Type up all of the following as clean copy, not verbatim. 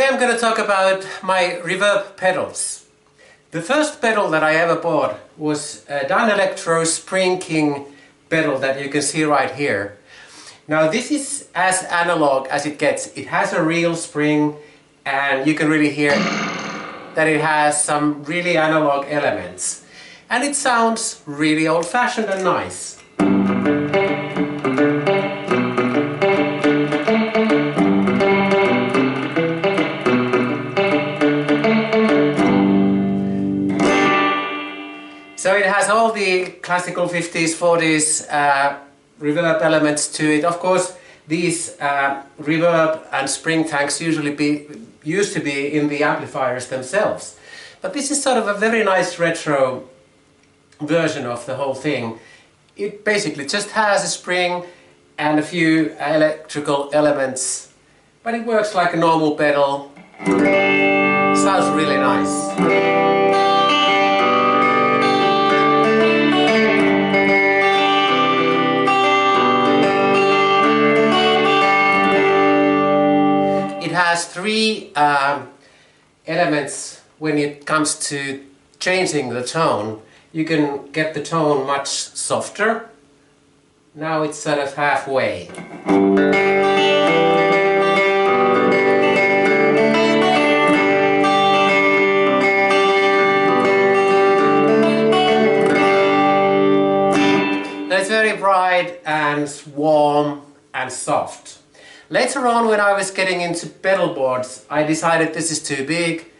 Today I'm going to talk about my reverb pedals. The first pedal that I ever bought was a Danelectro Spring King pedal that you can see right here. Now this is as analog as it gets. It has a real spring and you can really hear that it has some really analog elements. And it sounds really old-fashioned and nice. So it has all the classical 50s, 40s reverb elements to it. Of course, these reverb and spring tanks used to be in the amplifiers themselves. But this is sort of a very nice retro version of the whole thing. It basically just has a spring and a few electrical elements, but it works like a normal pedal. Sounds really nice. It has three elements when it comes to changing the tone. You can get the tone much softer. Now it's sort of halfway. It's very bright and warm and soft. Later on, when I was getting into pedal boards, I decided this is too big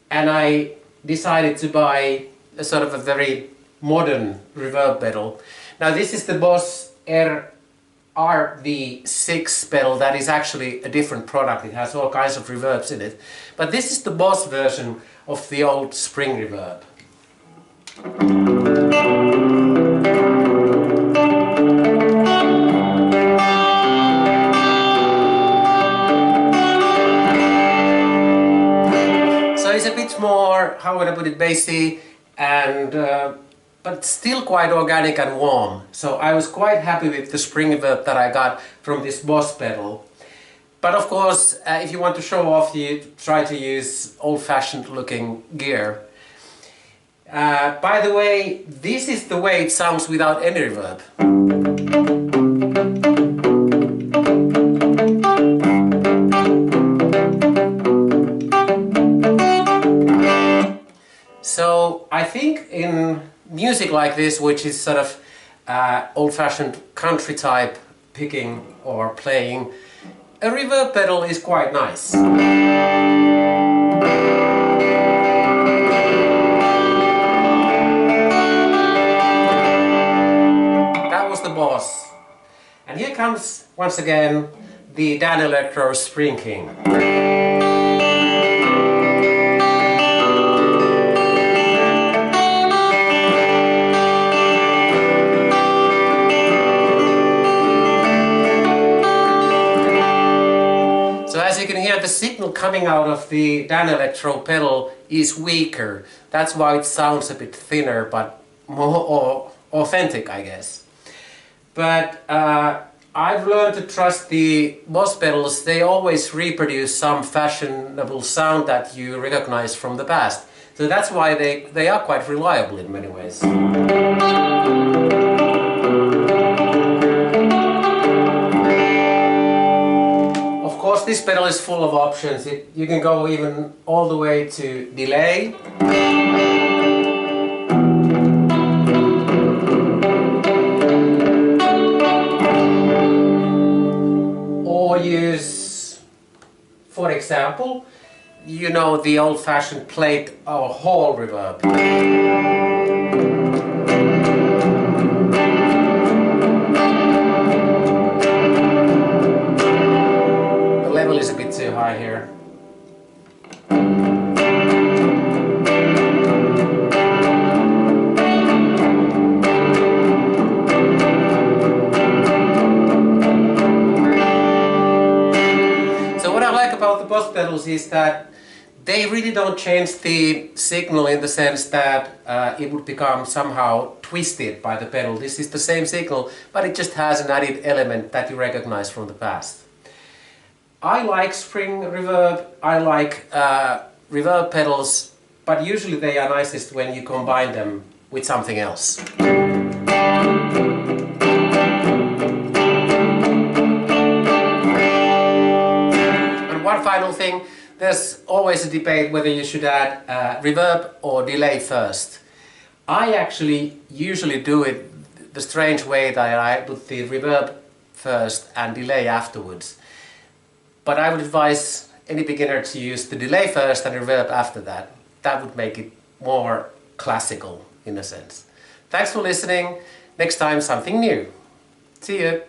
and I decided to buy a sort of a very modern reverb pedal. Now this is the Boss RV-6 pedal. That is actually a different product. It has all kinds of reverbs in it. But this is the Boss version of the old spring reverb. It's a bit more, how would I put it, bassy and but still quite organic and warm. So I was quite happy with the spring reverb that I got from this Boss pedal. But of course, if you want to show off, you try to use old-fashioned looking gear. By the way, this is the way it sounds without any reverb. So I think in music like this, which is sort of old-fashioned country type picking or playing, a reverb pedal is quite nice. That was the Boss. And here comes once again the Danelectro Spring King. As you can hear, the signal coming out of the Danelectro pedal is weaker. That's why it sounds a bit thinner, but more authentic, I guess. But I've learned to trust the Boss pedals. They always reproduce some fashionable sound that you recognize from the past. So that's why they are quite reliable in many ways. This pedal is full of options. You can go even all the way to delay. Or use, for example, you know, the old-fashioned plate or hall reverb. Is a bit too high here. So what I like about the Boss pedals is that they really don't change the signal in the sense that it would become somehow twisted by the pedal. This is the same signal, but it just has an added element that you recognize from the past. I like spring reverb, I like reverb pedals, but usually they are nicest when you combine them with something else. And one final thing, there's always a debate whether you should add reverb or delay first. I actually usually do it the strange way that I put the reverb first and delay afterwards. But I would advise any beginner to use the delay first and reverb after that. That would make it more classical in a sense. Thanks for listening. Next time something new. See you.